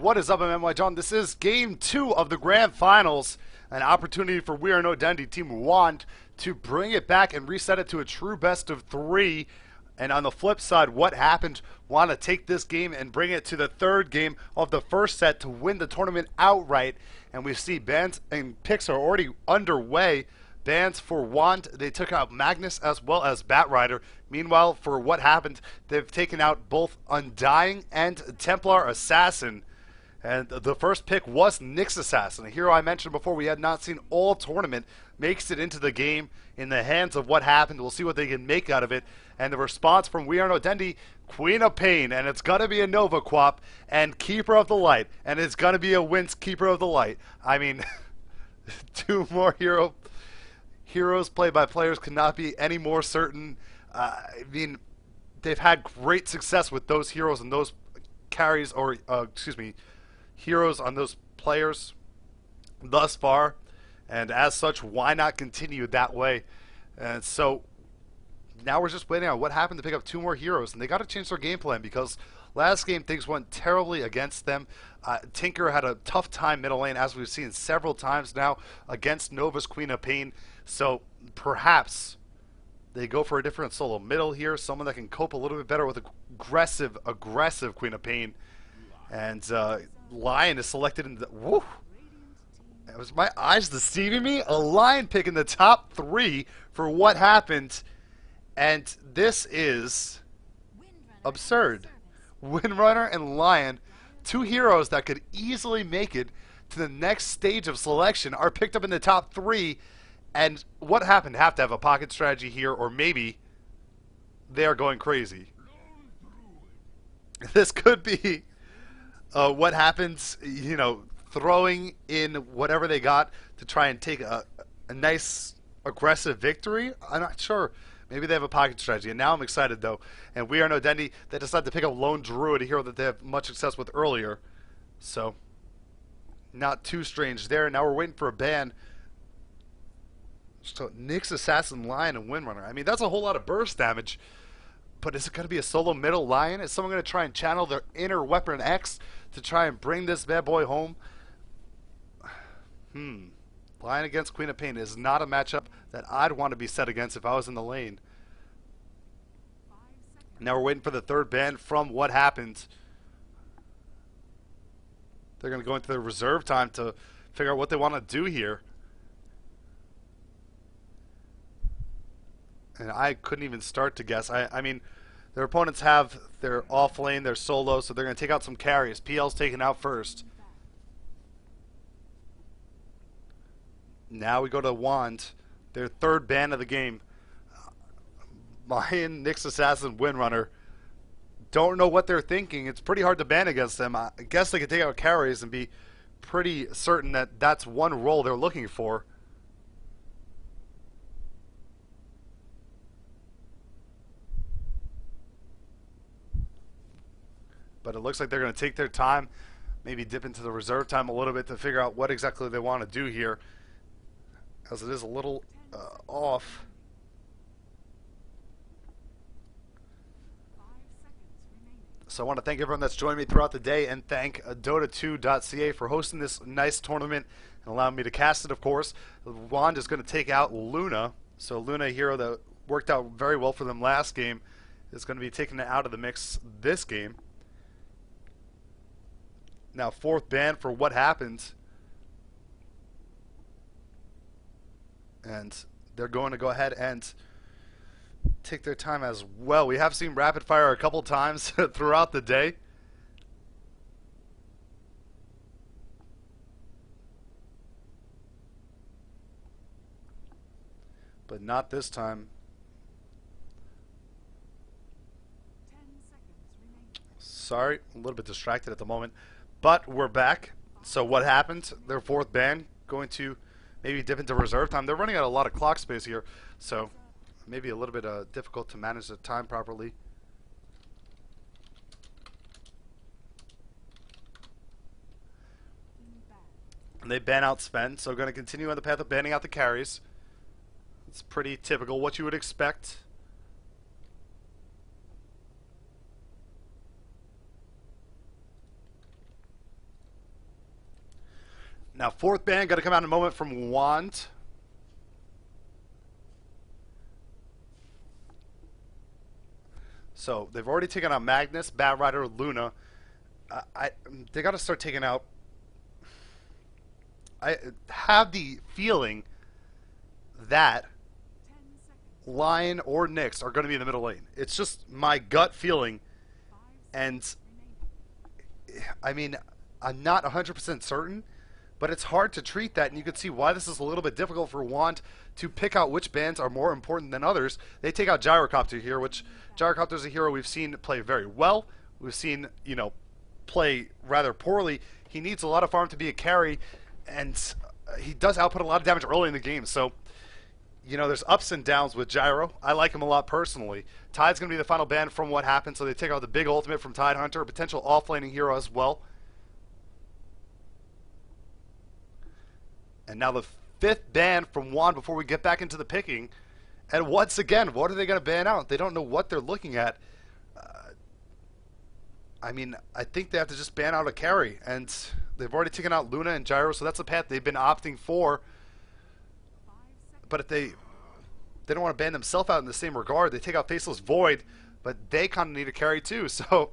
What is up, I'm NYJohn. This is Game 2 of the Grand Finals. An opportunity for We Are No Identity Team 1 to bring it back and reset it to a true best of 3. And on the flip side, what happened? Want to take this game and bring it to the third game of the first set to win the tournament outright. And we see bans and picks are already underway. Bans for Wand, they took out Magnus as well as Batrider. Meanwhile, for what happened, they've taken out both Undying and Templar Assassin. And the first pick was Nyx Assassin, a hero I mentioned before we had not seen all tournament, makes it into the game in the hands of what happened. We'll see what they can make out of it. And the response from We Are No Identity, Queen of Pain, and it's going to be a Nova Quap, and Keeper of the Light, and it's going to be a Wince Keeper of the Light. I mean, two more heroes played by players could not be any more certain. I mean, they've had great success with those heroes and those carries, or heroes on those players thus far, and as such, why not continue that way? And so now we're just waiting on what happened to pick up two more heroes, and they got to change their game plan because last game things went terribly against them. Tinker had a tough time middle lane, as we've seen several times now against Nova's Queen of Pain. So perhaps they go for a different solo middle here, someone that can cope a little bit better with aggressive Queen of Pain. And Lion is selected in the... Woo! Was my eyes deceiving me? A Lion pick in the top 3 for what happened. And this is absurd. Windrunner and Lion, two heroes that could easily make it to the next stage of selection, are picked up in the top 3. And what happened? Have to have a pocket strategy here, or maybe they are going crazy. This could be what happens, you know, throwing in whatever they got to try and take a nice aggressive victory. I'm not sure. Maybe they have a pocket strategy. And now I'm excited, though. And We Are No Identity, they decided to pick up Lone Druid, a hero that they have much success with earlier. So, not too strange there. Now we're waiting for a ban. So, Nyx, Assassin, Lion, and Windrunner. I mean, that's a whole lot of burst damage. But is it going to be a solo middle Lion? Is someone going to try and channel their inner Weapon X to try and bring this bad boy home? Lion against Queen of Pain is not a matchup that I'd want to be set against if I was in the lane. Now we're waiting for the third ban from what happened. They're going to go into their reserve time to figure out what they want to do here. And I couldn't even start to guess. I mean, their opponents have their off lane, their solo, so they're going to take out some carries. PL's taken out first. Now we go to Wand, their third ban of the game. Lion, Nyx Assassin, Windrunner. Don't know what they're thinking. It's pretty hard to ban against them. I guess they could take out carries and be pretty certain that that's one role they're looking for. But it looks like they're going to take their time, maybe dip into the reserve time a little bit to figure out what exactly they want to do here, as it is a little off. So I want to thank everyone that's joined me throughout the day, and thank Dota2.ca for hosting this nice tournament and allowing me to cast it, of course. Wand is going to take out Luna. So Luna, a hero that worked out very well for them last game, is going to be taken out of the mix this game. Now, fourth ban for what happened. And they're going to go ahead and take their time as well. We have seen rapid fire a couple times throughout the day. But not this time. 10 seconds remaining. Sorry, a little bit distracted at the moment. But we're back. So what happened? Their fourth ban going to maybe dip into reserve time. They're running out a lot of clock space here, so maybe a little bit difficult to manage the time properly. And they ban out Sven, so going to continue on the path of banning out the carries. It's pretty typical, what you would expect. Now, fourth ban got to come out in a moment from Wand. So they've already taken out Magnus, Bat Rider, Luna. They got to start taking out. I have the feeling that 10 seconds. Lion or Nyx are going to be in the middle lane. It's just my gut feeling, 5 and seconds remaining. I mean, I'm not 100% certain, but it's hard to treat that, and you can see why this is a little bit difficult for Want to pick out which bands are more important than others. They take out Gyrocopter here, which Gyrocopter is a hero we've seen play very well. We've seen, play rather poorly. He needs a lot of farm to be a carry, and he does output a lot of damage early in the game. So, there's ups and downs with Gyro. I like him a lot personally. Tide's going to be the final ban from what happened, so they take out the big ultimate from Tide Hunter, a potential off-laning hero as well. And now the fifth ban from Juan before we get back into the picking. And once again, what are they going to ban out? They don't know what they're looking at. I think they have to just ban out a carry. And they've already taken out Luna and Gyro, so that's the path they've been opting for. 5 seconds. But if they don't want to ban themselves out in the same regard, they take out Faceless Void, but they kind of need a carry too. So,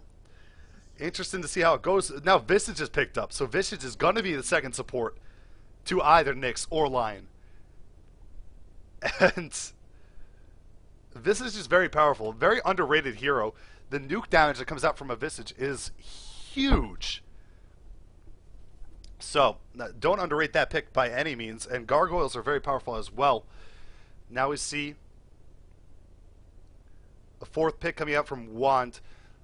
interesting to see how it goes. Now Visage is picked up, so Visage is going to be the second support to either Nyx or Lion. And Visage is very powerful, very underrated hero. The nuke damage that comes out from a Visage is huge. So, don't underrate that pick by any means. And Gargoyles are very powerful as well. Now we see a fourth pick coming out from Wand.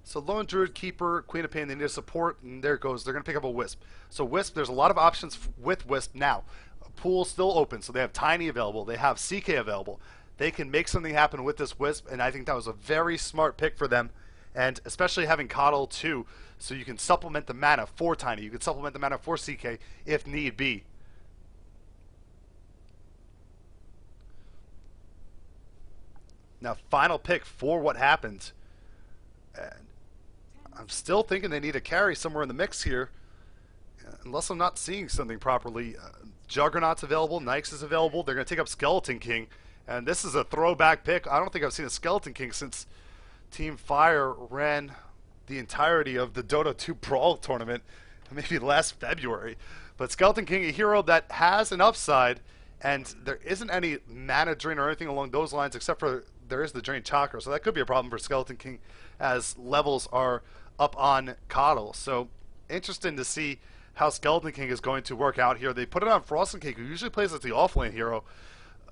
So Lone Druid, Keeper, Queen of Pain, they need a support, and there it goes. They're going to pick up a Wisp. So Wisp, there's a lot of options with Wisp now. Pool's still open, so they have Tiny available. They have CK available. They can make something happen with this Wisp, and I think that was a very smart pick for them. And especially having Coddle too, so you can supplement the mana for Tiny. You can supplement the mana for CK if need be. Now, final pick for what happened. And I'm still thinking they need a carry somewhere in the mix here, unless I'm not seeing something properly. Juggernaut's available, Nyx is available. They're going to take up Skeleton King, and this is a throwback pick. I don't think I've seen a Skeleton King since Team Fire ran the entirety of the Dota 2 Brawl tournament, maybe last February. But Skeleton King, a hero that has an upside, and there isn't any mana drain or anything along those lines, except for there is the Drain Chakra. So that could be a problem for Skeleton King as levels are up on Coddle. So interesting to see how Skeleton King is going to work out here. They put it on Frost and Cake, who usually plays as the off-lane hero.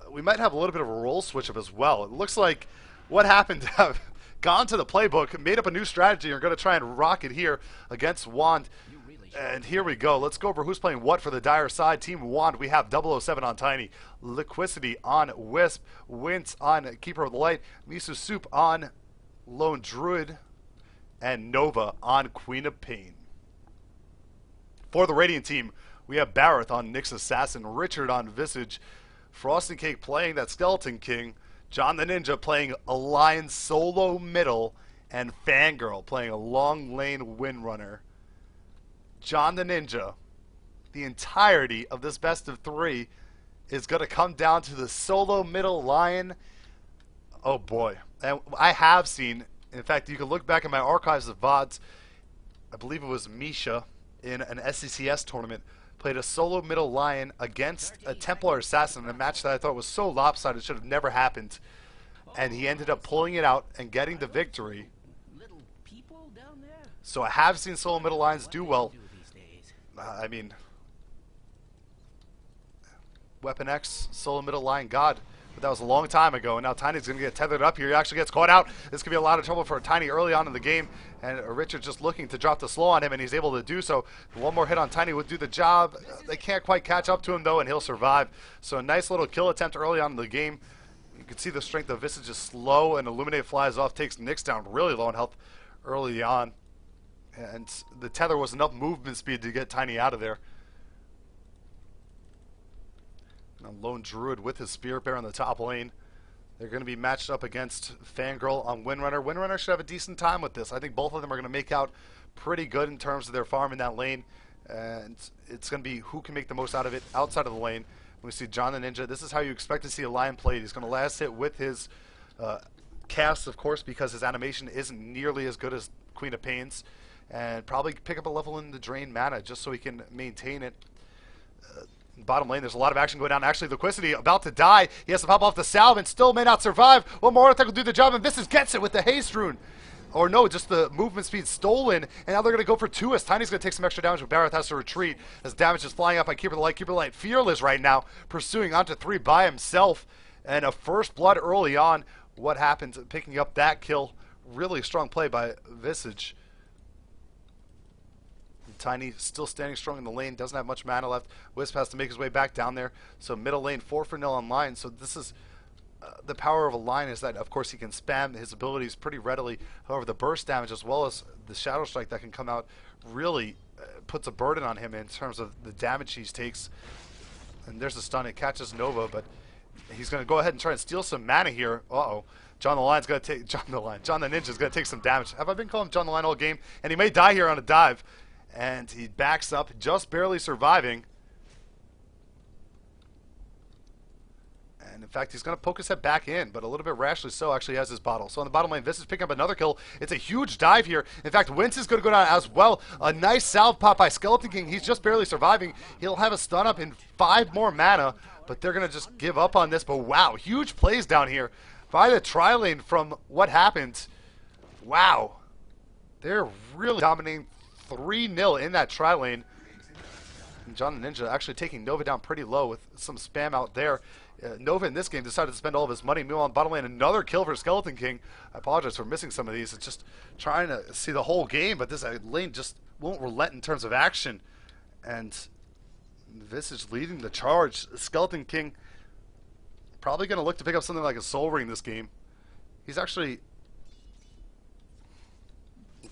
We might have a little bit of a role switch of as well. It looks like what happened to have gone to the playbook, made up a new strategy, and are going to try and rock it here against Wand. And here we go. Let's go over who's playing what for the Dire side. Team Wand, we have 007 on Tiny, Liquidity on Wisp, Wince on Keeper of the Light, Miso Soup on Lone Druid, and Nova on Queen of Pain. For the Radiant team, we have Barrett on Nyx Assassin, Richard on Visage, Frost and Cake playing that Skeleton King, John the Ninja playing a Lion solo middle, and Fangirl playing a long lane Windrunner. John the Ninja, the entirety of this best of three is going to come down to the solo middle Lion. Oh boy. And I have seen, in fact, you can look back in my archives of VODs, I believe it was Misha in an SCCS tournament, played a solo middle Lion against a Templar Assassin in a match that I thought was so lopsided it should have never happened. And he ended up pulling it out and getting the victory. So I have seen solo middle Lions do well. Weapon X, solo middle line god. But that was a long time ago, and now Tiny's going to get tethered up here. He actually gets caught out. This could be a lot of trouble for Tiny early on in the game, and Richard just looking to drop the slow on him, and he's able to do so. One more hit on Tiny would do the job. They can't quite catch up to him, though, and he'll survive. So a nice little kill attempt early on in the game. You can see the strength of Visage is slow, and Illuminate flies off, takes Nyx down really low in health early on. And the tether was enough movement speed to get Tiny out of there. Now Lone Druid with his Spirit Bear on the top lane. They're going to be matched up against Fangirl on Windrunner. Windrunner should have a decent time with this. I think both of them are going to make out pretty good in terms of their farm in that lane. and it's going to be who can make the most out of it outside of the lane. We see John the Ninja. This is how you expect to see a Lion played. He's going to last hit with his cast, of course, because his animation isn't nearly as good as Queen of Pains, and probably pick up a level in the drain mana just so he can maintain it. Bottom lane, there's a lot of action going down. Actually, Liquidity about to die. He has to pop off the salve and still may not survive. Well, Morothek will do the job, and Visage gets it with the haste rune. Or no, just the movement speed stolen, and now they're going to go for two as Tiny's going to take some extra damage, but Barrett has to retreat as damage is flying up by Keeper of the Light. Keeper of the Light fearless right now, pursuing onto 3 by himself, and a first blood early on. What happens picking up that kill? Really strong play by Visage. Tiny still standing strong in the lane, doesn't have much mana left. Wisp has to make his way back down there, so middle lane 4-0 online. So this is the power of a line, is that of course he can spam his abilities pretty readily. However, the burst damage as well as the shadow strike that can come out really puts a burden on him in terms of the damage he takes. And there's a stun, it catches Nova, but he's going to go ahead and try and steal some mana here. Uh-oh. John the Ninja's going to take some damage. Have I been calling him John the Lion all game? And he may die here on a dive. And he backs up, just barely surviving. And in fact, he's going to poke his head back in, but a little bit rashly so. Actually has his bottle. So on the bottom lane, Visage picking up another kill. It's a huge dive here. In fact, Wince is going to go down as well. A nice salve pop by Skeleton King. He's just barely surviving. He'll have a stun up in 5 more mana, but they're going to just give up on this. But wow, huge plays down here by the tri-lane from what happened. Wow. They're really dominating 3-0 in that tri-lane. And John the Ninja actually taking Nova down pretty low with some spam out there. Nova in this game decided to spend all of his money. Meanwhile, on bottom lane, another kill for Skeleton King. I apologize for missing some of these. It's just trying to see the whole game, but this lane just won't relent in terms of action. And Visage leading the charge. Skeleton King probably going to look to pick up something like a Soul Ring this game. He's actually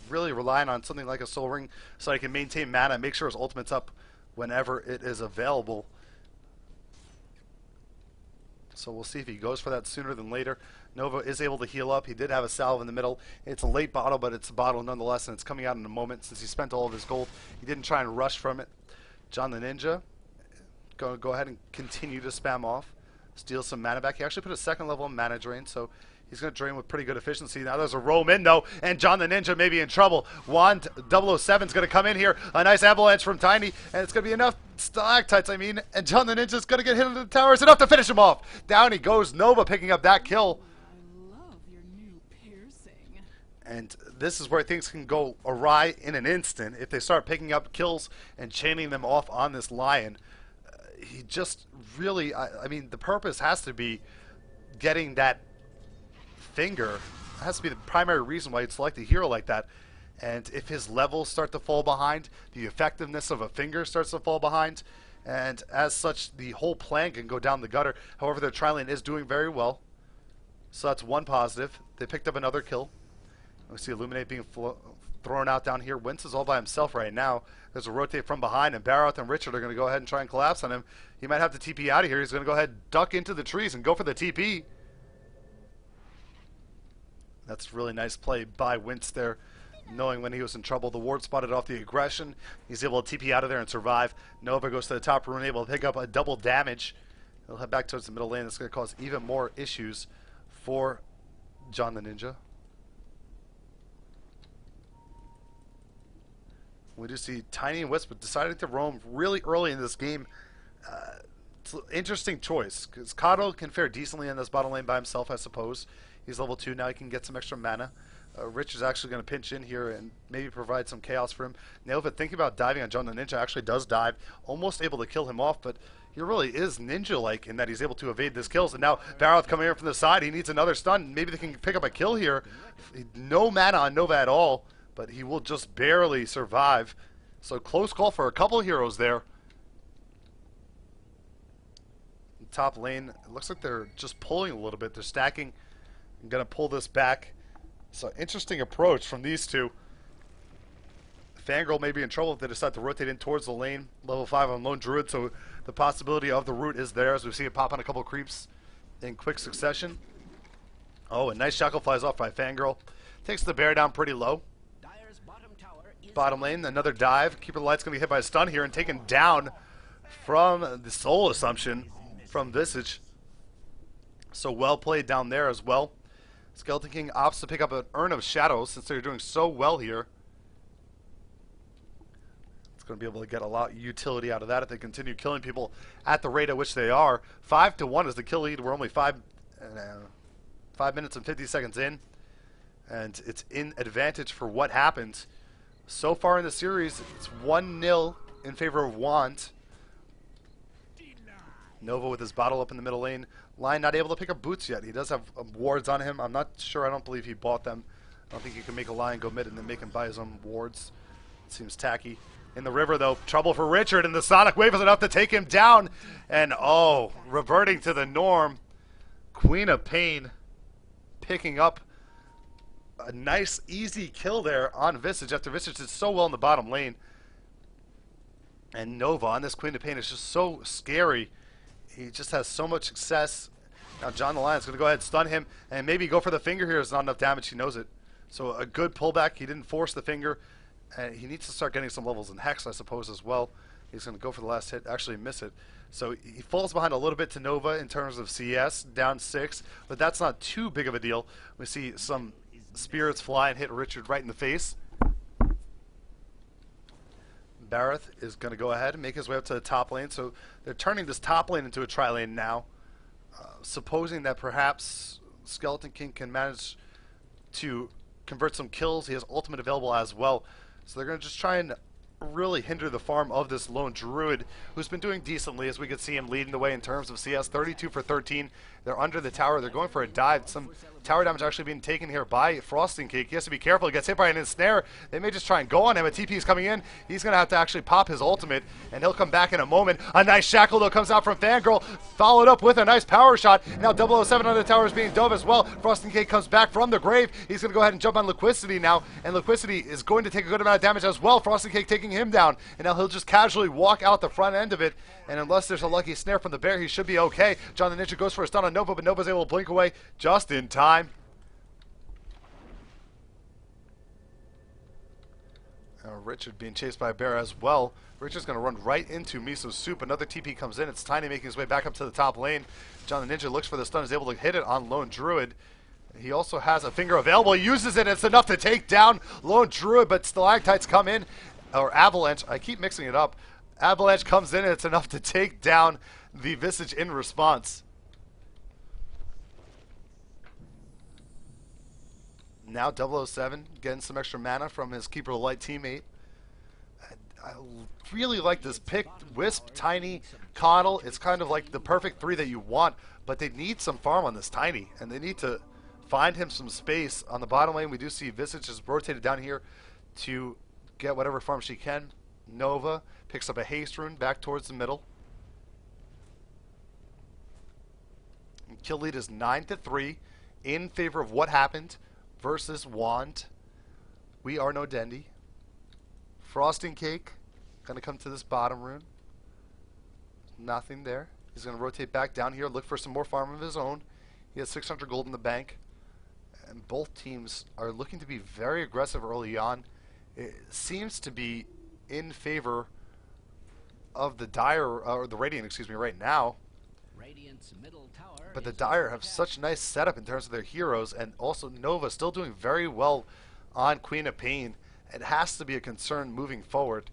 really relying on something like a Soul Ring so he can maintain mana and make sure his ultimate's up whenever it is available. So we'll see if he goes for that sooner than later. Nova is able to heal up. He did have a salve in the middle. It's a late bottle, but it's a bottle nonetheless, and it's coming out in a moment since he spent all of his gold. He didn't try and rush from it. John the Ninja going to go ahead and continue to spam off, steal some mana back. He actually put a second level in mana drain, so he's going to drain with pretty good efficiency. Now there's a roam in, though, and John the Ninja may be in trouble. Wand 007 is going to come in here. A nice avalanche from Tiny, and it's going to be enough stalactites, and John the Ninja is going to get hit into the tower. It's enough to finish him off. Down he goes. Nova picking up that kill. I love your new piercing. And this is where things can go awry in an instant if they start picking up kills and chaining them off on this Lion. He just really, the purpose has to be getting that finger. It has to be the primary reason why you'd select a hero like that. And if his levels start to fall behind, the effectiveness of a finger starts to fall behind, and as such, the whole plan can go down the gutter. However, their tri-lane is doing very well, so that's one positive. They picked up another kill. We see Illuminate being thrown out down here. Wince is all by himself right now. There's a rotate from behind, and Barroth and Richard are going to go ahead and try and collapse on him. He might have to TP out of here. He's going to go ahead, duck into the trees, and go for the TP. That's a really nice play by Wince there, knowing when he was in trouble. The ward spotted off the aggression. He's able to TP out of there and survive. Nova goes to the top rune, able to pick up a double damage. He'll head back towards the middle lane. That's going to cause even more issues for John the Ninja. We do see Tiny and Wisp deciding to roam really early in this game. It's an interesting choice, because Kato can fare decently in this bottom lane by himself, I suppose. He's level 2 now. He can get some extra mana. Rich is actually going to pinch in here and maybe provide some chaos for him. Nova, thinking about diving on John the Ninja, actually does dive, almost able to kill him off, but he really is ninja-like in that he's able to evade this kills. And now Barroth coming in from the side. He needs another stun. Maybe they can pick up a kill here. No mana on Nova at all, but he will just barely survive. So close call for a couple heroes there. Top lane, it looks like they're just pulling a little bit. They're stacking. I'm going to pull this back. So interesting approach from these two. Fangirl may be in trouble if they decide to rotate in towards the lane. Level 5 on Lone Druid, so the possibility of the root is there, as we see it pop on a couple creeps in quick succession. Oh, a nice shackle flies off by Fangirl. Takes the bear down pretty low. bottom lane. Another dive. Keeper of the Light's going to be hit by a stun here and taken down from the Soul Assumption from Visage. So well played down there as well. Skeleton King opts to pick up an Urn of Shadows since they're doing so well here. It's going to be able to get a lot of utility out of that if they continue killing people at the rate at which they are. 5-1 is the kill lead. We're only 5 minutes and 50 seconds in. And it's in advantage for what happens. So far in the series, it's 1-0 in favor of Want. Nova with his bottle up in the middle lane. Lion not able to pick up boots yet. He does have wards on him. I'm not sure. I don't believe he bought them. I don't think you can make a Lion go mid and then make him buy his own wards. It seems tacky. In the river, though, trouble for Richard, and the Sonic Wave is enough to take him down. And, oh, reverting to the norm. Queen of Pain picking up a nice, easy kill there on Visage after Visage did so well in the bottom lane. And Nova on this Queen of Pain is just so scary. He just has so much success. Now John the Lion's going to go ahead and stun him and maybe go for the finger here. There's not enough damage. He knows it. So a good pullback. He didn't force the finger. And he needs to start getting some levels in Hex, I suppose, as well. He's going to go for the last hit, actually miss it. So he falls behind a little bit to Nova in terms of CS, down 6. But that's not too big of a deal. We see some spirits fly and hit Richard right in the face. Bareth is going to go ahead and make his way up to the top lane. So they're turning this top lane into a tri-lane now. Supposing that perhaps Skeleton King can manage to convert some kills. He has ultimate available as well. So they're going to just try and really hinder the farm of this lone druid who's been doing decently, as we could see him leading the way in terms of CS. 32 for 13. They're under the tower. They're going for a dive. Some tower damage actually being taken here by Frosting Cake. He has to be careful. He gets hit by an ensnare. They may just try and go on him. A TP is coming in. He's going to have to actually pop his ultimate, and he'll come back in a moment. A nice shackle, though, comes out from Fangirl, followed up with a nice power shot. Now 007 on the tower is being dove as well. Frosting Cake comes back from the grave. He's going to go ahead and jump on Liquidity now, and Liquidity is going to take a good amount of damage as well. Frosting Cake taking him down, and now he'll just casually walk out the front end of it, and unless there's a lucky snare from the bear, he should be okay. John the Ninja goes for a stun on Nova, but Nova's able to blink away just in time. Richard being chased by a bear as well. Richard's going to run right into Miso Soup. Another TP comes in. It's Tiny making his way back up to the top lane. John the Ninja looks for the stun, is able to hit it on Lone Druid. He also has a finger available. He uses it. It's enough to take down Lone Druid, but Stalactites come in. Or Avalanche. I keep mixing it up. Avalanche comes in, and it's enough to take down the Visage in response. Now 007 getting some extra mana from his Keeper of the Light teammate. I really like this pick. Wisp, Tiny, Coddle. It's kind of like the perfect 3 that you want, but they need some farm on this Tiny, and they need to find him some space on the bottom lane. We do see Visage is rotated down here to get whatever farm she can. Nova picks up a haste rune back towards the middle. And kill lead is 9-3 in favor of what happened versus Want. We are no Dendy. Frosting Cake gonna come to this bottom rune. Nothing there. He's gonna rotate back down here, look for some more farm of his own. He has 600 gold in the bank, and both teams are looking to be very aggressive early on. It seems to be in favor of the Dire, or the Radiant, excuse me, right now. Radiant's middle tower, but the Dire have such a nice setup in terms of their heroes, and also Nova still doing very well on Queen of Pain. It has to be a concern moving forward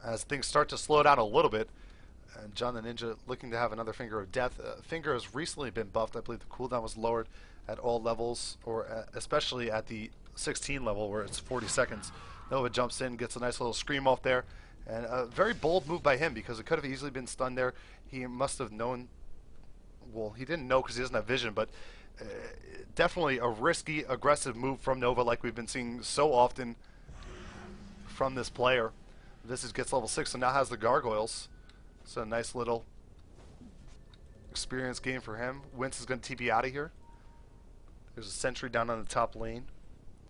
as things start to slow down a little bit. And John the Ninja looking to have another Finger of Death. Finger has recently been buffed. I believe the cooldown was lowered at all levels, or especially at the 16 level where it's 40 seconds. Nova jumps in, gets a nice little scream off there. And a very bold move by him, because it could have easily been stunned there. He must have known, well, he didn't know because he doesn't have vision, but definitely a risky, aggressive move from Nova, like we've been seeing so often from this player. Visage gets level 6 and now has the Gargoyles. So a nice little experience game for him. Wince is going to TP out of here. There's a sentry down on the top lane.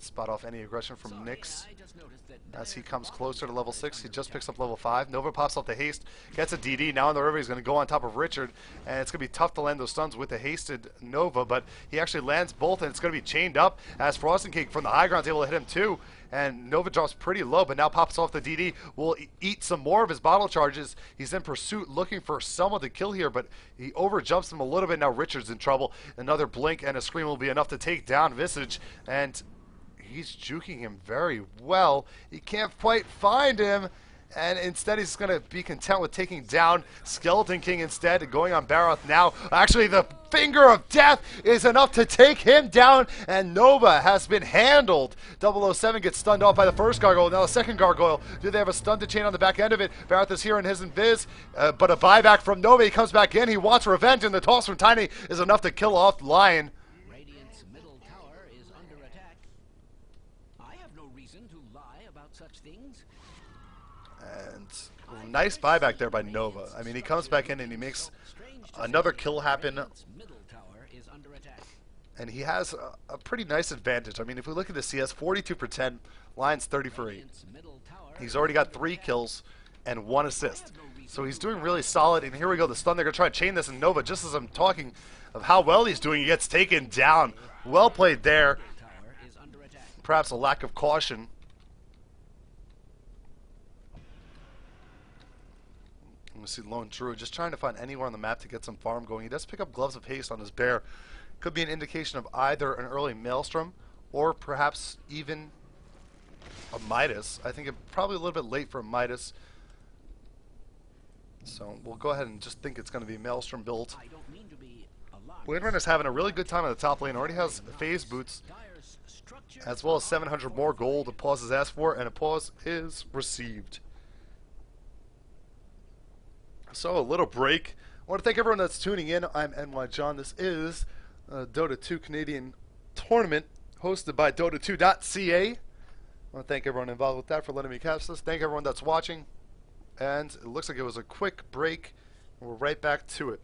spot off any aggression from Sorry, Nyx. I just noticed that As he Dire's comes bottom closer to level tower 6, is he under just picks attack. up level 5. Nova pops up the haste, gets a DD. Now on the river, he's going to go on top of Richard, and it's going to be tough to land those stuns with the hasted Nova, but he actually lands both, and it's going to be chained up as Frost and Cake from the high ground is able to hit him too. And Nova drops pretty low, but now pops off the DD. Will eat some more of his bottle charges. He's in pursuit, looking for someone to kill here, but he overjumps him a little bit. Now Richard's in trouble. Another blink and a scream will be enough to take down Visage, and he's juking him very well. He can't quite find him, and instead he's going to be content with taking down Skeleton King instead, going on Baroth now. Actually, the finger of death is enough to take him down, and Nova has been handled. 007 gets stunned off by the first gargoyle. Now the second gargoyle. Do they have a stun to chain on the back end of it? Baroth is here in his invis, but a buyback from Nova. He comes back in. He wants revenge, and the toss from Tiny is enough to kill off Lion. Radiant's middle tower is under attack. I have no reason to lie about such things. And nice buyback there by Nova. I mean, he comes back in and he makes another kill happen, Radiant's middle tower is under attack. and he has a pretty nice advantage. I mean, if we look at the CS, 42 for 10, Lion's 30 for 8. Radiant's middle tower He's already got 3 kills and 1 assist. So he's doing really solid, and here we go, the stun. They're going to try to chain this, and Nova, just as I'm talking of how well he's doing, he gets taken down. Well played there. tower is under attack. Perhaps a lack of caution. We see Lone True just trying to find anywhere on the map to get some farm going. He does pick up Gloves of Haste on his bear. Could be an indication of either an early Maelstrom or perhaps even a Midas. I think it probably a little bit late for a Midas. So we'll go ahead and just think it's going to be Maelstrom build. I don't mean to be alarmist. Windrunner's having a really good time at the top lane. Already has phase boots Dire's structure as well as 700 more gold. A pause is asked for and a pause is received. So a little break. I want to thank everyone that's tuning in. I'm NYJohn. This is Dota 2 Canadian tournament hosted by Dota2.ca. I want to thank everyone involved with that for letting me cast this. Thank everyone that's watching. And it looks like it was a quick break. We're right back to it.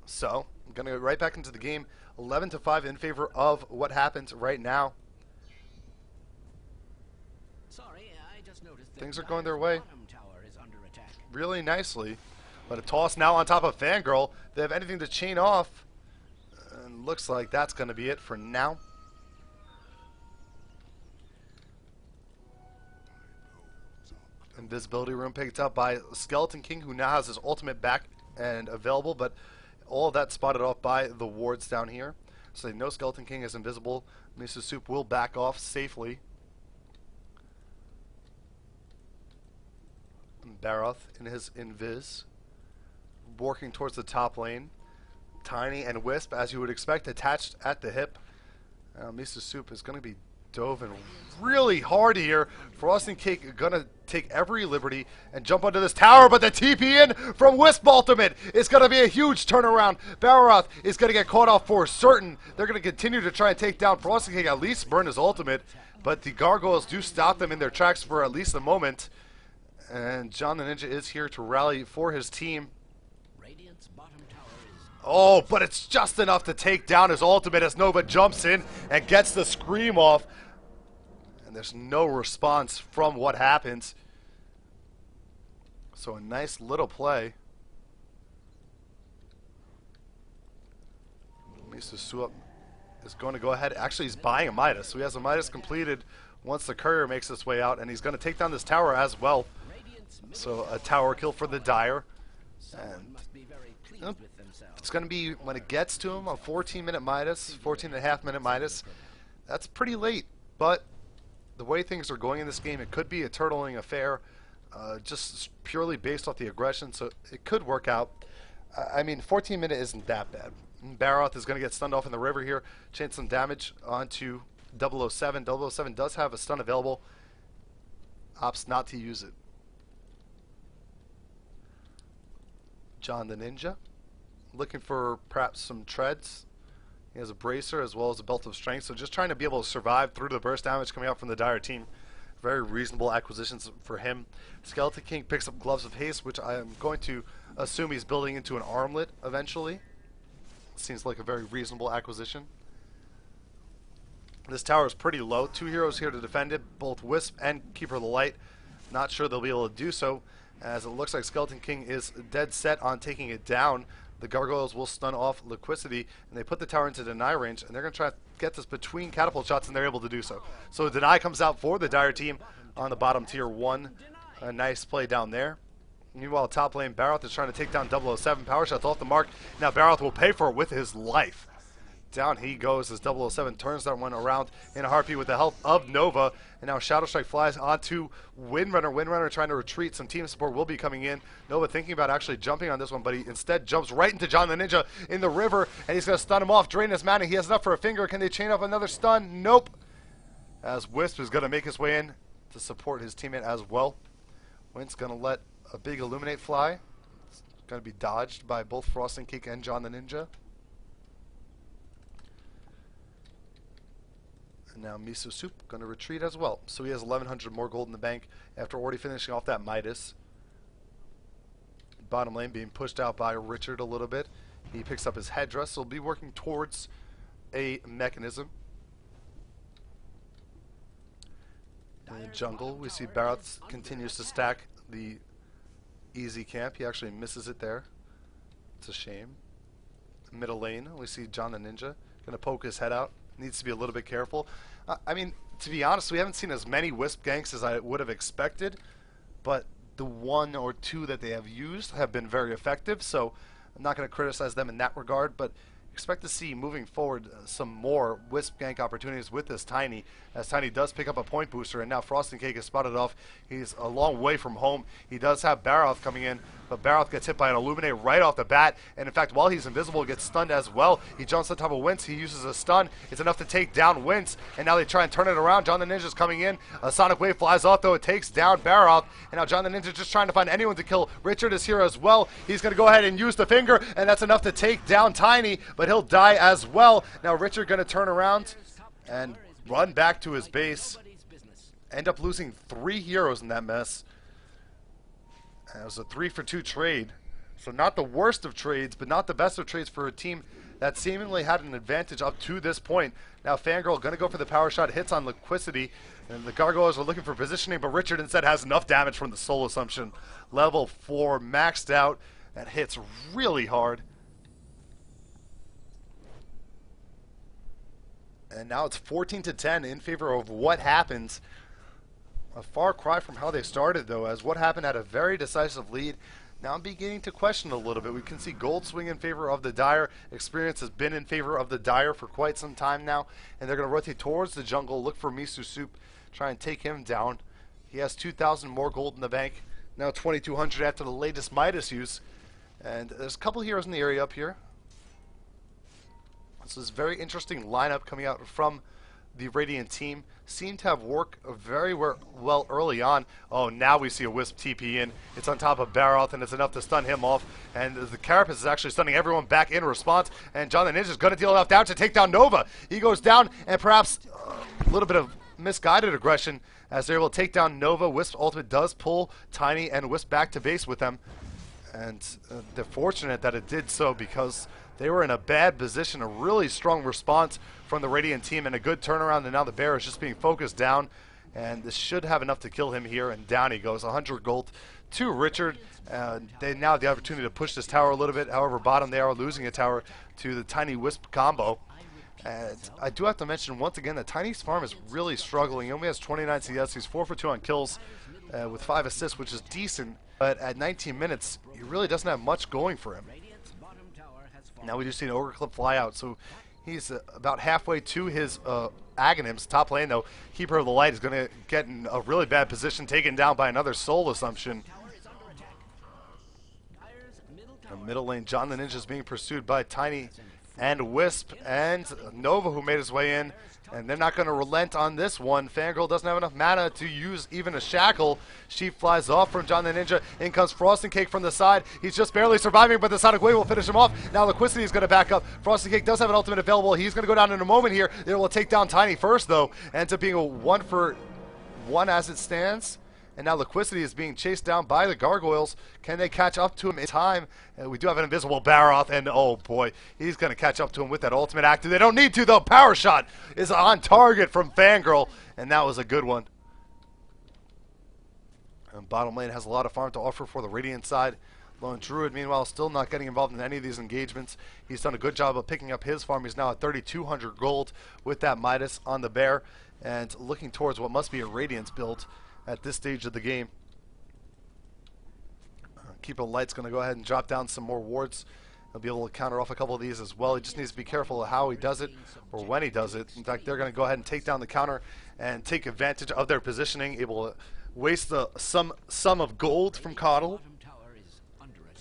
So I'm going to go right back into the game. 11-5 in favor of what happens right now. Sorry, I just noticed that Things are going Dire's their way bottom tower is under attack. really nicely. But a toss now on top of Fangirl. They have anything to chain off. And looks like that's going to be it for now. Invisibility room picked up by Skeleton King, who now has his ultimate back and available, but all of that spotted off by the wards down here. So they know Skeleton King is invisible. Miso Soup will back off safely. Baroth in his invis, working towards the top lane. Tiny and Wisp, as you would expect, attached at the hip. Miso Soup is going to be dove in really hard here. Frost and Cake are going to take every liberty and jump onto this tower, but the TP in from Wisp ultimate is going to be a huge turnaround. Baroth is going to get caught off for certain. They're going to continue to try and take down Frost and Cake, at least burn his ultimate, but the gargoyles do stop them in their tracks for at least a moment. And John the Ninja is here to rally for his team. Radiant's bottom tower is Oh, but it's just enough to take down his ultimate as Nova jumps in and gets the scream off. And there's no response from what happens. So a nice little play. Miso Suop is going to go ahead. Actually, he's buying a Midas. So he has a Midas completed once the courier makes his way out. And he's going to take down this tower as well. Radiant's middle So a tower kill for the Dire. Someone And must be very pleased Yep. with themselves. it's going to be, when it gets to him, a 14-minute Midas, 14.5-minute Midas. That's pretty late, but the way things are going in this game, it could be a turtling affair, just purely based off the aggression, so it could work out. I mean, 14-minute isn't that bad. Baroth is going to get stunned off in the river here, chain some damage onto 007. 007 does have a stun available, opts not to use it. John the Ninja, looking for perhaps some treads. He has a bracer as well as a belt of strength, so just trying to be able to survive through the burst damage coming out from the Dire team. Very reasonable acquisitions for him. Skeleton King picks up Gloves of Haste, which I am going to assume he's building into an armlet eventually. Seems like a very reasonable acquisition. This tower is pretty low. 2 heroes here to defend it, both Wisp and Keeper of the Light. Not sure they'll be able to do so, as it looks like Skeleton King is dead set on taking it down. The Gargoyles will stun off Liquidity, and they put the tower into deny range, and they're going to try to get this between catapult shots, and they're able to do so. So deny comes out for the Dire team on the bottom tier 1. A nice play down there. Meanwhile, top lane, Baroth is trying to take down 007. Power shots off the mark. Now Baroth will pay for it with his life. Down he goes as 007 turns that one around in a heartbeat with the help of Nova. And now Shadow Strike flies onto Windrunner. Windrunner trying to retreat. Some team support will be coming in. Nova thinking about actually jumping on this one, but he instead jumps right into John the Ninja in the river, and he's going to stun him off, drain his mana. He has enough for a finger. Can they chain up another stun? Nope. As Wisp is going to make his way in to support his teammate as well. Wind's going to let a big Illuminate fly. It's going to be dodged by both Frost and Cake and John the Ninja. And now Miso Soup going to retreat as well. So he has 1,100 more gold in the bank after already finishing off that Midas. Bottom lane being pushed out by Richard a little bit. He picks up his headdress. So he'll be working towards a mechanism. In the jungle, we see Baroth continues to stack the easy camp. He actually misses it there. It's a shame. Middle lane, we see John the Ninja going to poke his head out. Needs to be a little bit careful. I mean, to be honest, we haven't seen as many Wisp ganks as I would have expected, but the 1 or 2 that they have used have been very effective, so I'm not going to criticize them in that regard, but expect to see moving forward some more Wisp gank opportunities with this Tiny, as Tiny does pick up a point booster, and now Frost and Cake is spotted off. He's a long way from home. He does have Baroth coming in, but Baroth gets hit by an Illuminate right off the bat, and in fact, while he's invisible, gets stunned as well. He jumps on top of Wince. He uses a stun. It's enough to take down Wince, and now they try and turn it around. John the Ninja's coming in. A Sonic Wave flies off, though. It takes down Baroth, and now John the Ninja just trying to find anyone to kill. Richard is here as well. He's going to go ahead and use the finger, and that's enough to take down Tiny, but he'll die as well. Now Richard going to turn around and run back to his base. End up losing 3 heroes in that mess. And it was a 3-for-2 trade. So not the worst of trades, but not the best of trades for a team that seemingly had an advantage up to this point. Now Fangirl going to go for the power shot, hits on Liquidity, and the Gargoyles are looking for positioning, but Richard instead has enough damage from the Soul Assumption. Level 4, maxed out. That hits really hard. And now it's 14-10 in favor of What Happens. A far cry from how they started, though, as What Happened had a very decisive lead. Now I'm beginning to question a little bit. We can see gold swing in favor of the Dire. Experience has been in favor of the Dire for quite some time now. And they're going to rotate towards the jungle, look for Miso Soup, try and take him down. He has 2,000 more gold in the bank. Now 2,200 after the latest Midas use. And there's a couple heroes in the area up here. This is a very interesting lineup coming out from the Radiant team. Seem to have worked very well early on. Oh, now we see a Wisp TP in. It's on top of Baroth, and it's enough to stun him off. And the Carapace is actually stunning everyone back in response. And John the Ninja is going to deal enough damage to take down Nova. He goes down, and perhaps a little bit of misguided aggression as they're able to take down Nova. Wisp ultimate does pull Tiny and Wisp back to base with them. And they're fortunate that it did so, because they were in a bad position. A really strong response from the Radiant team and a good turnaround, and now the Bear is just being focused down, and this should have enough to kill him here, and down he goes. 100 gold to Richard. They now have the opportunity to push this tower a little bit. However, bottom they are losing a tower to the Tiny Wisp combo. And I do have to mention once again that Tiny's farm is really struggling. He only has 29 CS. He's 4 for 2 on kills with 5 assists, which is decent. But at 19 minutes, he really doesn't have much going for him. Now we just see an Ogre Clip fly out, so he's about halfway to his Aghanims. Top lane, though, Keeper of the Light is going to get in a really bad position, taken down by another Soul Assumption. Middle lane, John the Ninja is being pursued by Tiny and Wisp, and Nova, who made his way in, and they're not going to relent on this one. Fangirl doesn't have enough mana to use even a shackle. She flies off from John the Ninja. In comes Frost and Cake from the side. He's just barely surviving, but the Sonic Wave will finish him off. Now Liquidity is going to back up. Frost and Cake does have an ultimate available. He's going to go down in a moment here. They will take down Tiny first, though. Ends up being a 1-for-1 as it stands. And now Liquidity is being chased down by the Gargoyles. Can they catch up to him in time? We do have an invisible Baroth, and oh boy, he's going to catch up to him with that ultimate active. They don't need to, though. Power Shot is on target from Fangirl, and that was a good one. And bottom lane has a lot of farm to offer for the Radiant side. Lone Druid, meanwhile, still not getting involved in any of these engagements. He's done a good job of picking up his farm. He's now at 3,200 gold with that Midas on the Bear, and looking towards what must be a Radiance build at this stage of the game. Keeper Light's going to go ahead and drop down some more wards. He'll be able to counter off a couple of these as well. He just needs to be careful of how he does it or when he does it. In fact, they're going to go ahead and take down the counter and take advantage of their positioning, able to waste the sum of gold from Coddle.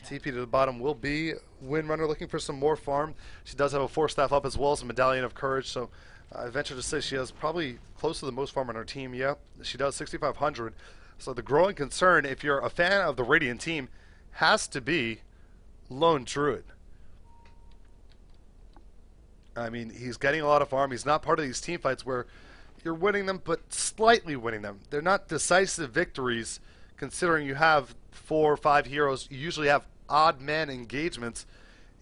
TP to the bottom will be Windrunner looking for some more farm. She does have a Force Staff up as well as a Medallion of Courage, so I venture to say she has probably close to the most farm on her team. Yeah, she does, 6,500. So the growing concern, if you're a fan of the Radiant team, has to be Lone Druid. I mean, he's getting a lot of farm. He's not part of these team fights where you're winning them, but slightly winning them. They're not decisive victories, considering you have 4 or 5 heroes. You usually have odd man engagements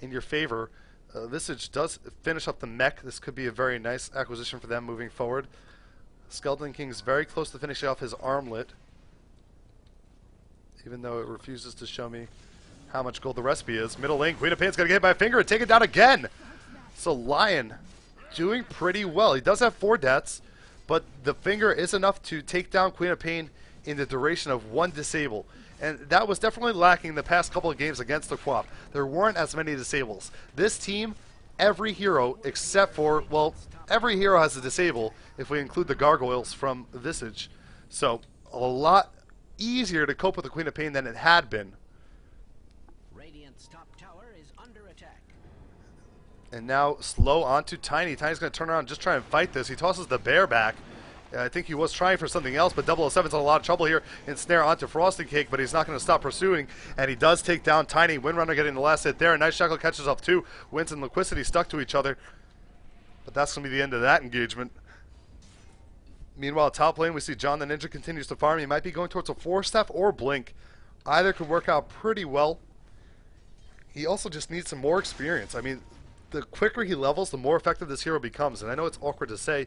in your favor. Visage does finish up the mech. This could be a very nice acquisition for them moving forward. Skeleton King's very close to finishing off his armlet, even though it refuses to show me how much gold the recipe is. Middle lane, Queen of Pain's going to get hit by a finger and take it down again. So Lion doing pretty well. He does have 4 deaths, but the finger is enough to take down Queen of Pain in the duration of 1 disable. And that was definitely lacking the past couple of games against the Quap. There weren't as many disables. This team, every hero except for, well, every hero has a disable if we include the Gargoyles from Visage. So a lot easier to cope with the Queen of Pain than it had been. Radiant's top tower is under attack. And now slow onto Tiny. Tiny's going to turn around and just try and fight this. He tosses the Bear back. I think he was trying for something else, but 007's in a lot of trouble here. Ensnare onto Frosted Cake, but he's not going to stop pursuing, and he does take down Tiny. Windrunner getting the last hit there. Nice Shackle catches up too. Wince and Liquidity stuck to each other, but that's going to be the end of that engagement. Meanwhile, top lane, we see John the Ninja continues to farm. He might be going towards a Force Staff or Blink. Either could work out pretty well. He also just needs some more experience. I mean, the quicker he levels, the more effective this hero becomes, and I know it's awkward to say,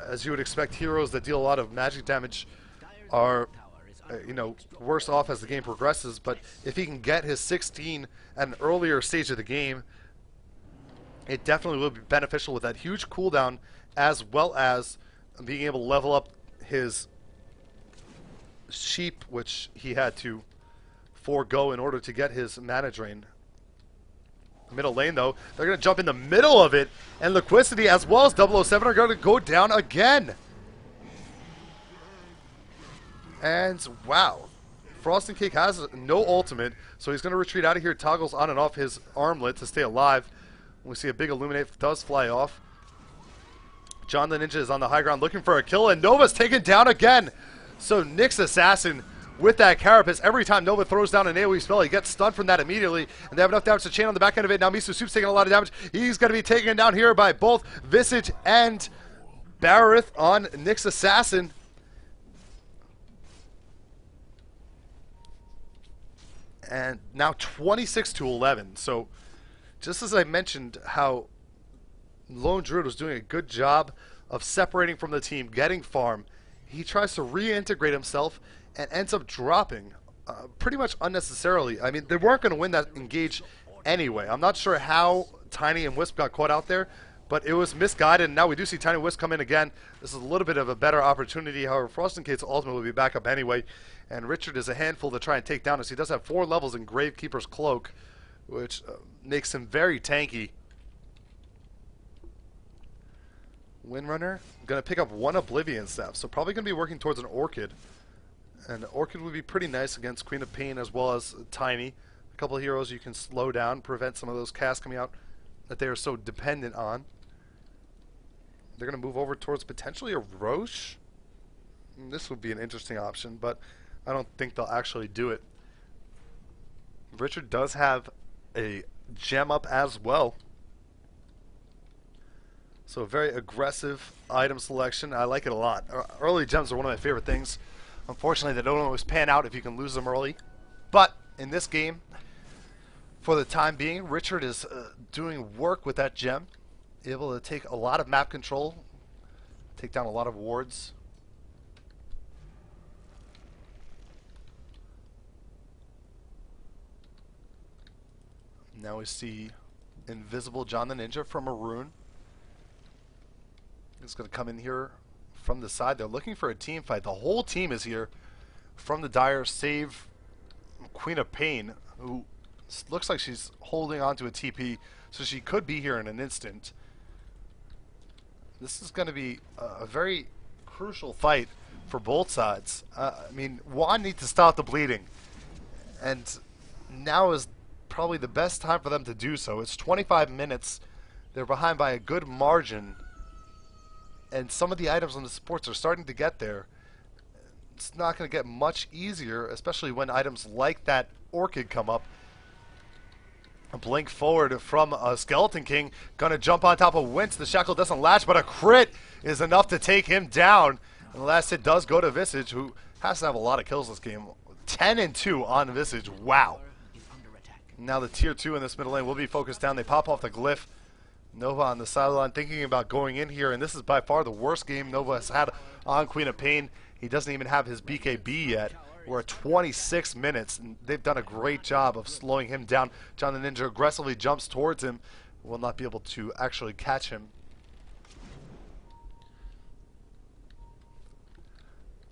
as you would expect, heroes that deal a lot of magic damage are, worse off as the game progresses. But if he can get his 16 at an earlier stage of the game, it definitely will be beneficial with that huge cooldown, as well as being able to level up his sheep, which he had to forego in order to get his mana drain. Middle lane, though, they're going to jump in the middle of it, and Liquidity as well as 007 are going to go down again. And wow, Frosting Cake has no ultimate, so he's going to retreat out of here. Toggles on and off his armlet to stay alive. We see a big Illuminate does fly off. John the Ninja is on the high ground looking for a kill, and Nova's taken down again. So Nyx Assassin with that Carapace, every time Nova throws down an AoE spell, he gets stunned from that immediately, and they have enough damage to chain on the back end of it. Now Miso Soup's taking a lot of damage. He's going to be taken down here by both Visage and Barith on Nyx Assassin. And now 26-11. So just as I mentioned how Lone Druid was doing a good job of separating from the team, getting farm, he tries to reintegrate himself and ends up dropping pretty much unnecessarily. I mean, they weren't going to win that engage anyway. I'm not sure how Tiny and Wisp got caught out there, but it was misguided, and now we do see Tiny Wisp come in again. This is a little bit of a better opportunity. However, Frost and Kate's ultimate will be back up anyway, and Richard is a handful to try and take down, as he does have 4 levels in Gravekeeper's Cloak, which makes him very tanky. Windrunner going to pick up 1 Oblivion Staff, so probably going to be working towards an Orchid. And Orchid would be pretty nice against Queen of Pain as well as Tiny. A couple of heroes you can slow down, prevent some of those casts coming out that they are so dependent on. They're going to move over towards potentially a Roche. This would be an interesting option, but I don't think they'll actually do it. Richard does have a gem up as well. So a very aggressive item selection. I like it a lot. Early gems are one of my favorite things Unfortunately, they don't always pan out if you can lose them early. But in this game, for the time being, Richard is doing work with that gem, able to take a lot of map control, take down a lot of wards. Now we see Invisible John the Ninja from Maroon. He's going to come in here from the side. They're looking for a team fight. The whole team is here from the Dire, save Queen of Pain, who looks like she's holding on to a TP, so she could be here in an instant. This is going to be a very crucial fight for both sides. I mean, Juan needs to stop the bleeding, and now is probably the best time for them to do so. It's 25 minutes. They're behind by a good margin, and some of the items on the supports are starting to get there. It's not going to get much easier, especially when items like that Orchid come up. A blink forward from a Skeleton King. Going to jump on top of Wince. The Shackle doesn't latch, but a crit is enough to take him down. And the last hit does go to Visage, who has to have a lot of kills this game. 10 and 2 on Visage. Wow. Now the tier 2 in this middle lane will be focused down. They pop off the glyph. Nova on the sideline thinking about going in here, and this is by far the worst game Nova has had on Queen of Pain. He doesn't even have his BKB yet. We're at 26 minutes, and they've done a great job of slowing him down. John the Ninja aggressively jumps towards him. Will not be able to actually catch him.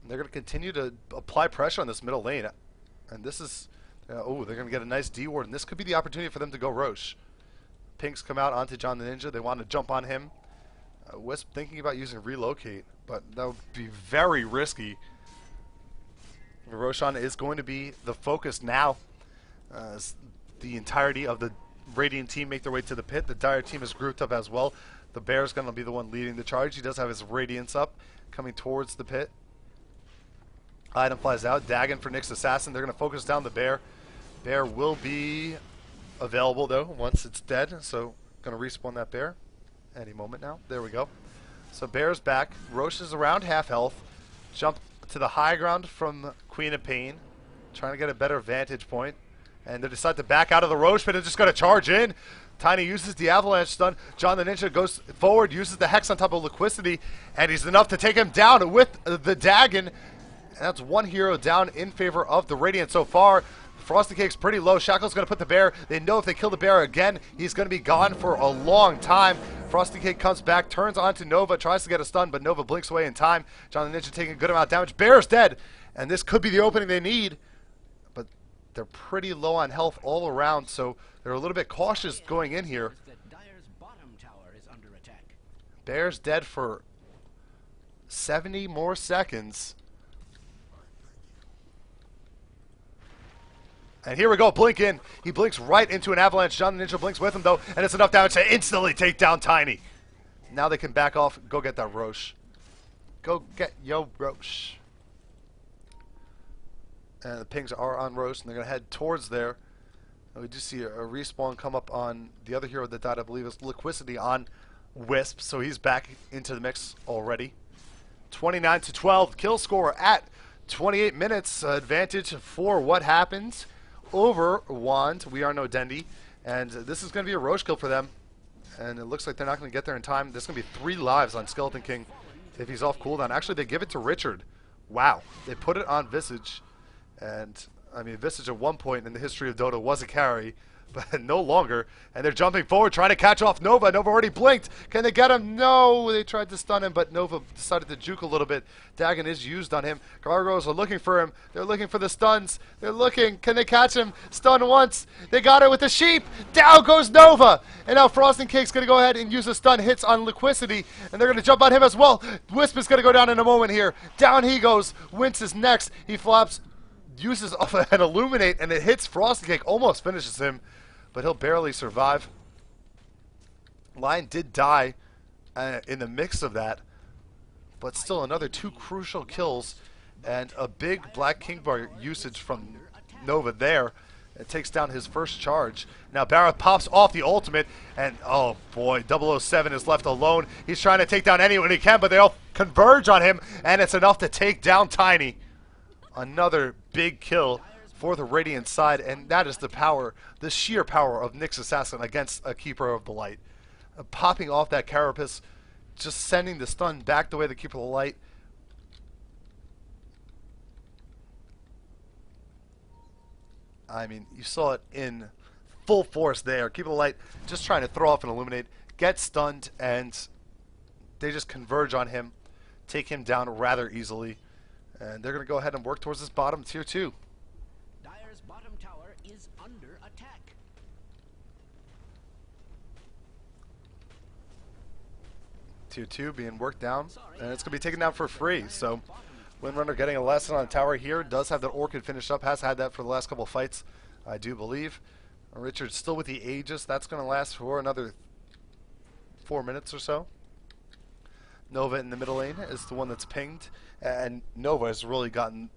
And they're going to continue to apply pressure on this middle lane. And this is... oh, they're going to get a nice D ward, and this could be the opportunity for them to go Roche. Pinks come out onto John the Ninja. They want to jump on him. Wisp thinking about using Relocate, but that would be very risky. Roshan is going to be the focus now. As the entirety of the Radiant team make their way to the pit. The Dire team is grouped up as well. The Bear's going to be the one leading the charge. He does have his Radiance up, coming towards the pit. Item flies out. Dagon for Nyx Assassin. They're going to focus down the Bear. Bear will be available, though, once it's dead. So, going to respawn that Bear any moment now. There we go. So, Bear's back. Roche is around half health. Jump to the high ground from Queen of Pain. Trying to get a better vantage point. And they decide to back out of the Roche pit and just going to charge in. Tiny uses the Avalanche stun. John the Ninja goes forward, uses the Hex on top of Liquidity, and he's enough to take him down with the Dagon. And that's one hero down in favor of the Radiant so far. Frosty Cake's pretty low. Shackle's going to put the Bear. They know if they kill the Bear again, he's going to be gone for a long time. Frosty Cake comes back, turns onto Nova, tries to get a stun, but Nova blinks away in time. John the Ninja taking a good amount of damage. Bear's dead, and this could be the opening they need. But they're pretty low on health all around, so they're a little bit cautious going in here. Bear's dead for 70 more seconds. And here we go, blink in. He blinks right into an Avalanche. John the Ninja blinks with him, though, and it's enough damage to instantly take down Tiny. Now they can back off. Go get that Roche. Go get yo Roche. And the pings are on Roche, and they're going to head towards there. And we do see a respawn come up on the other hero that died, I believe, is Liquidity on Wisp. So he's back into the mix already. 29-12. Kill score at 28 minutes. Advantage for what happens over Wand. We are no Dendy. And this is going to be a Roche kill for them. And it looks like they're not going to get there in time. There's going to be 3 lives on Skeleton King if he's off cooldown. Actually, they give it to Richard. Wow. They put it on Visage. And, I mean, Visage at one point in the history of Dota was a carry, but no longer. And they're jumping forward, trying to catch off Nova. Nova already blinked. Can they get him? No, they tried to stun him, but Nova decided to juke a little bit. Dagon is used on him. Gargoyles are looking for him. They're looking for the stuns. They're looking. Can they catch him? Stun once. They got it with the sheep. Down goes Nova. And now Frosting Cake's going to go ahead and use a stun hits on Liquidity, and they're going to jump on him as well. Wisp is going to go down in a moment here. Down he goes. Wince is next. He flops, uses an Illuminate, and it hits Frosting Cake. Almost finishes him, but he'll barely survive. Lion did die in the mix of that, but still another 2 crucial kills and a big Black King Bar usage from Nova there. It takes down his first charge. Now Barra pops off the ultimate, and oh boy, 007 is left alone. He's trying to take down anyone he can, but they all converge on him, and it's enough to take down Tiny. Another big kill for the Radiant side, and that is the power, the sheer power of Nyx Assassin against a Keeper of the Light. Popping off that Carapace, just sending the stun back the way the Keeper of the Light. I mean, you saw it in full force there. Keeper of the Light just trying to throw off and illuminate, get stunned, and they just converge on him, take him down rather easily. And they're going to go ahead and work towards this bottom tier 2. Dire's bottom tower is under attack. Tier 2 being worked down, and it's going to be taken down for free. So Windrunner getting a lesson on tower here. Does have that Orchid finished up, has had that for the last couple of fights, I do believe. Richard's still with the Aegis. That's going to last for another 4 minutes or so. Nova in the middle lane is the one that's pinged, and Nova has really gotten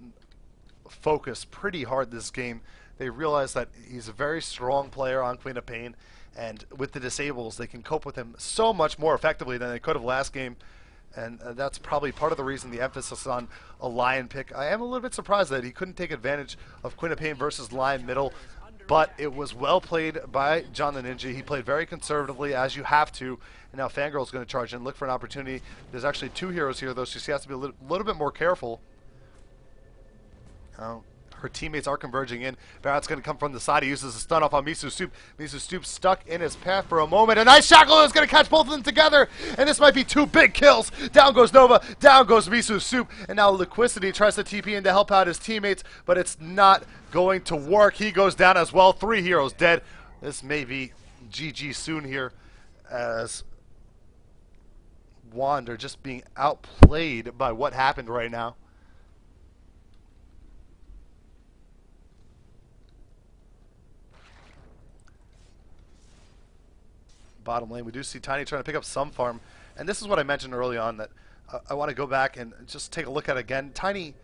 focused pretty hard this game. They realize that he's a very strong player on Queen of Pain, and with the disables, they can cope with him so much more effectively than they could have last game, and that's probably part of the reason the emphasis on a Lion pick. I am a little bit surprised that he couldn't take advantage of Queen of Pain versus Lion middle, but it was well played by John the Ninja. He played very conservatively, as you have to. And now Fangirl's going to charge in, look for an opportunity. There's actually 2 heroes here, though, so she has to be a little bit more careful. Her teammates are converging in. Barrett's going to come from the side. He uses a stun off on Misu Soup. Misu Soup stuck in his path for a moment. A nice shackle is going to catch both of them together. And this might be 2 big kills. Down goes Nova. Down goes Misu Soup. And now Liquidity tries to TP in to help out his teammates, but it's not going to work. He goes down as well. 3 heroes dead. This may be GG soon here, as Wand are just being outplayed by what happened right now. Bottom lane, we do see Tiny trying to pick up some farm, and this is what I mentioned early on, that I want to go back and just take a look at again. Tiny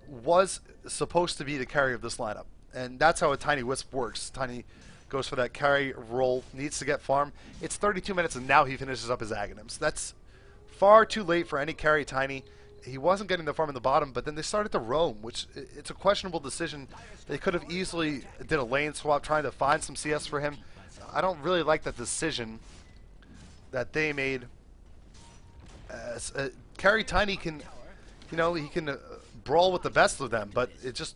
was supposed to be the carry of this lineup, and that's how a Tiny Wisp works. Tiny goes for that carry role, needs to get farm. It's 32 minutes, and now he finishes up his Aghanims. That's far too late for any carry Tiny. He wasn't getting the farm in the bottom, but then they started to roam, which it's a questionable decision. They could have easily did a lane swap trying to find some CS for him. I don't really like that decision that they made. Carry Tiny can, you know, he can brawl with the best of them, but it just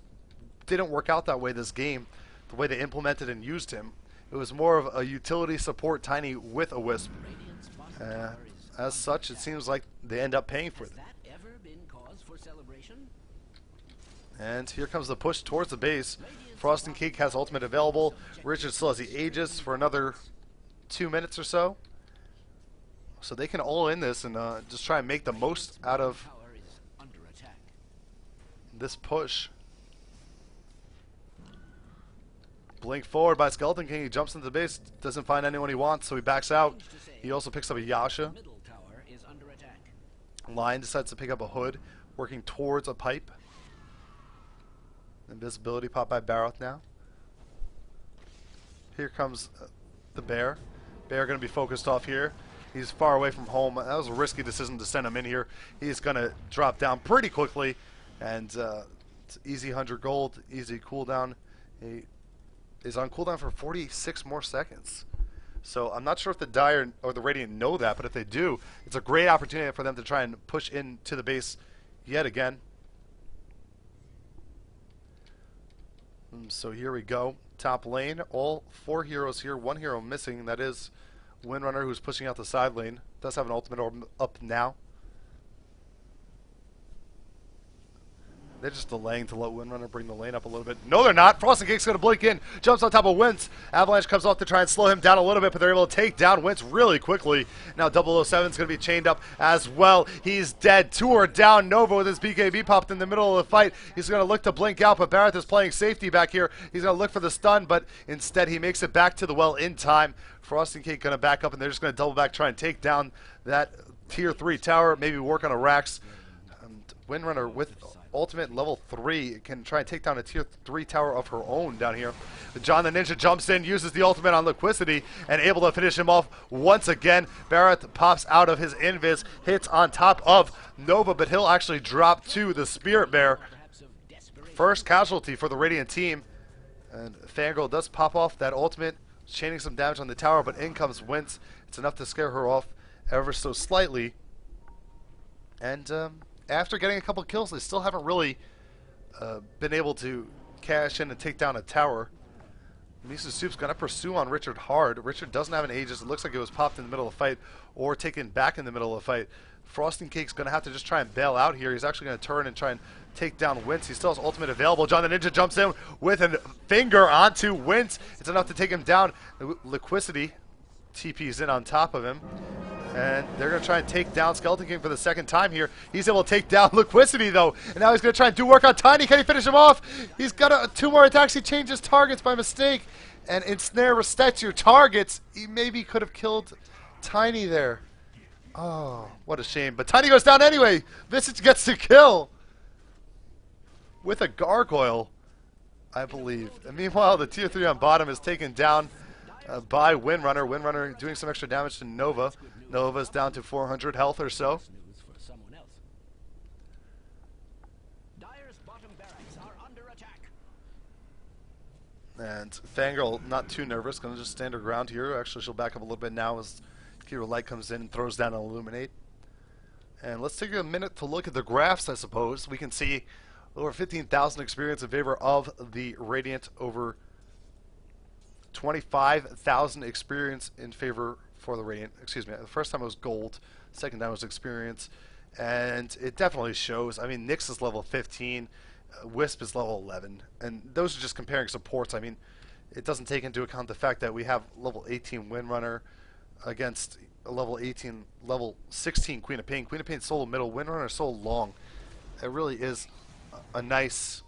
didn't work out that way this game, the way they implemented and used him. It was more of a utility support Tiny with a Wisp. As such, it seems like they end up paying for it. And here comes the push towards the base. Frost and Cake has ultimate available. Richard still has the Aegis for another 2 minutes or so. So they can all in this and just try and make the most out of this push. Blink forward by Skeleton King. He jumps into the base, doesn't find anyone he wants, so he backs out. He also picks up a Yasha. Lion decides to pick up a Hood, working towards a pipe. Invisibility pop by Baroth now. Here comes the Bear. Bear going to be focused off here. He's far away from home. That was a risky decision to send him in here. He's going to drop down pretty quickly, and it's easy 100 gold, easy cooldown. He is on cooldown for 46 more seconds. So I'm not sure if the Dire or the Radiant know that, but if they do, it's a great opportunity for them to try and push into the base yet again. So here we go. Top lane, all 4 heroes here, 1 hero missing. That is Windrunner, who's pushing out the side lane. Does have an ultimate orb up now. They're just delaying to let Windrunner bring the lane up a little bit. No, they're not. Frost and Cake's going to blink in. Jumps on top of Wince. Avalanche comes off to try and slow him down a little bit, but they're able to take down Wince really quickly. Now 007's going to be chained up as well. He's dead. 2 are down. Nova with his BKB popped in the middle of the fight. He's going to look to blink out, but Barrett is playing safety back here. He's going to look for the stun, but instead he makes it back to the well in time. Frost and Cake going to back up, and they're just going to double back, try and take down that tier 3 tower, maybe work on a Rax. Windrunner with ultimate level 3 can try and take down a tier 3 tower of her own down here. John the Ninja jumps in, uses the ultimate on Liquidity, and able to finish him off once again. Barrett pops out of his invis, hits on top of Nova, but he'll actually drop to the Spirit Bear. first casualty for the Radiant team. And Fangirl does pop off that ultimate, chaining some damage on the tower, but in comes Wince. It's enough to scare her off ever so slightly. And after getting a couple kills, they still haven't really been able to cash in and take down a tower. Miso Soup's going to pursue on Richard hard. Richard doesn't have an Aegis. It looks like it was popped in the middle of the fight or taken back in the middle of the fight. Frosting Cake's going to have to just try and bail out here. He's actually going to turn and try and take down Wince. He still has ultimate available. John the Ninja jumps in with a finger onto Wince. It's enough to take him down. Liquidity TP's in on top of him. And they're going to try and take down Skeleton King for the second time here. He's able to take down Liquidity, though. And now he's going to try and do work on Tiny. Can he finish him off? He's got 2 more attacks. He changes targets by mistake. And Ensnare resets your targets. He maybe could have killed Tiny there. Oh, what a shame. But Tiny goes down anyway. Visage gets the kill with a gargoyle, I believe. And meanwhile, the tier 3 on bottom is taken down by Windrunner. Windrunner doing some extra damage to Nova. Nova's down to 400 health or so. And Fangirl not too nervous, going to just stand her ground here. Actually, she'll back up a little bit now as Kira Light comes in and throws down an Illuminate. And let's take a minute to look at the graphs, I suppose. We can see over 15,000 experience in favor of the Radiant, over 25,000 experience in favor for the Radiant. Excuse me, the first time it was gold, second time it was experience. And it definitely shows. I mean, Nyx is level 15. Wisp is level 11, and those are just comparing supports. I mean, it doesn't take into account the fact that we have level 18 Windrunner against a level 18, level 16 Queen of Pain. Queen of Pain solo middle, Windrunner solo long. It really is a nice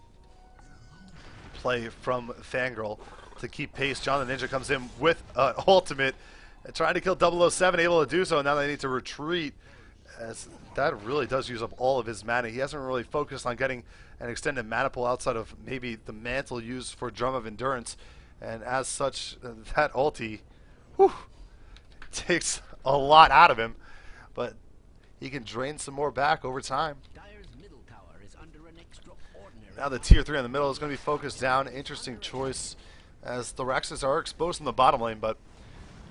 play from Fangirl to keep pace. John the Ninja comes in with ultimate, trying to kill 007, able to do so. Now they need to retreat, as that really does use up all of his mana. He hasn't really focused on getting an extended mana pool outside of maybe the mantle used for Drum of Endurance, and as such, that ulti takes a lot out of him, but he can drain some more back over time. Now the tier 3 in the middle is going to be focused down. Interesting choice, as the Raxus are exposed in the bottom lane, but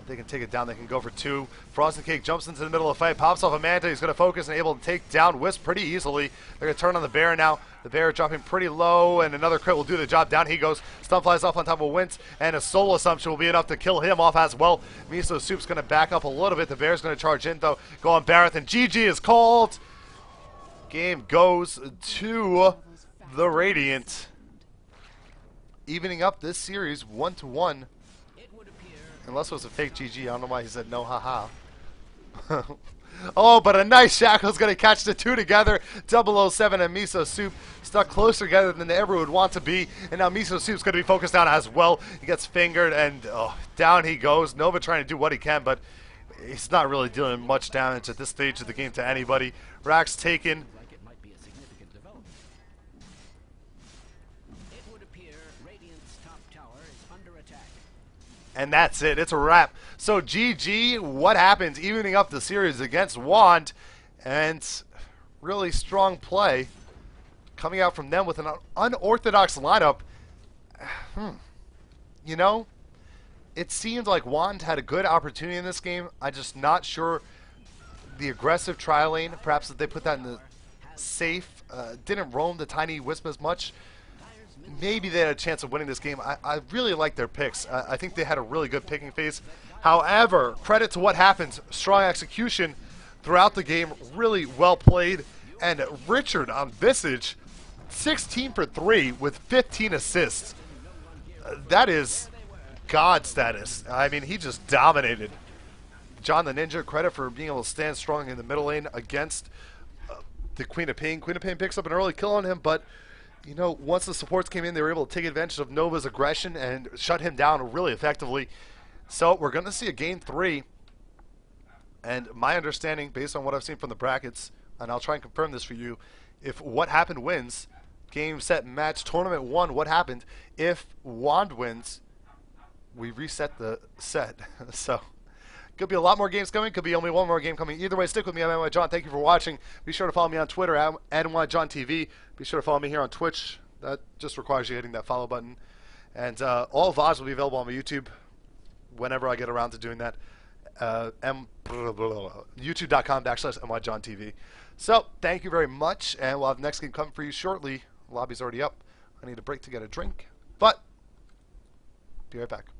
if they can take it down, they can go for 2. Frosted Cake jumps into the middle of the fight, pops off a Manta. He's going to focus and able to take down Wisp pretty easily. They're going to turn on the Bear now. The Bear dropping pretty low, and another crit will do the job. Down he goes. Stun flies off on top of Wince, and a Soul Assumption will be enough to kill him off as well. Miso Soup's going to back up a little bit. The Bear's going to charge in, though. Go on Barrett, and GG is called. Game goes to the Radiant, evening up this series 1-1. Unless it was a fake GG. I don't know why he said no, haha. Oh, but a nice Shackle's going to catch the 2 together. 007 and Miso Soup stuck closer together than they ever would want to be. And now Miso Soup's going to be focused down as well. He gets fingered, and down he goes. Nova trying to do what he can, but he's not really dealing much damage at this stage of the game to anybody. Rax taken. And that's it. It's a wrap. So GG, what happens? Evening up the series against Wand, and really strong play coming out from them with an unorthodox lineup. You know, it seemed like Wand had a good opportunity in this game. I'm just not sure the aggressive tri lane, perhaps that they put that in the safe, didn't roam the Tiny Wisp as much. Maybe they had a chance of winning this game. I really like their picks. I think they had a really good picking phase. However, credit to what happened. Strong execution throughout the game. Really well played. And Richard on Visage, 16 for 3 with 15 assists. That is God status. I mean, he just dominated. John the Ninja, credit for being able to stand strong in the middle lane against the Queen of Pain. Queen of Pain picks up an early kill on him, but you know, once the supports came in, they were able to take advantage of Nova's aggression and shut him down really effectively. So we're going to see a game 3. And my understanding, based on what I've seen from the brackets, and I'll try and confirm this for you, if what happened wins, game, set, match, tournament 1, what happened? If Wand wins, we reset the set. So could be a lot more games coming. Could be only one more game coming. Either way, stick with me. I'm NYJohn. Thank you for watching. Be sure to follow me on Twitter at NYJohn TV. Be sure to follow me here on Twitch. That just requires you hitting that follow button. And all VODs will be available on my YouTube whenever I get around to doing that. YouTube.com/NYJohn TV. So, thank you very much, and we'll have the next game coming for you shortly. The lobby's already up. I need a break to get a drink, but be right back.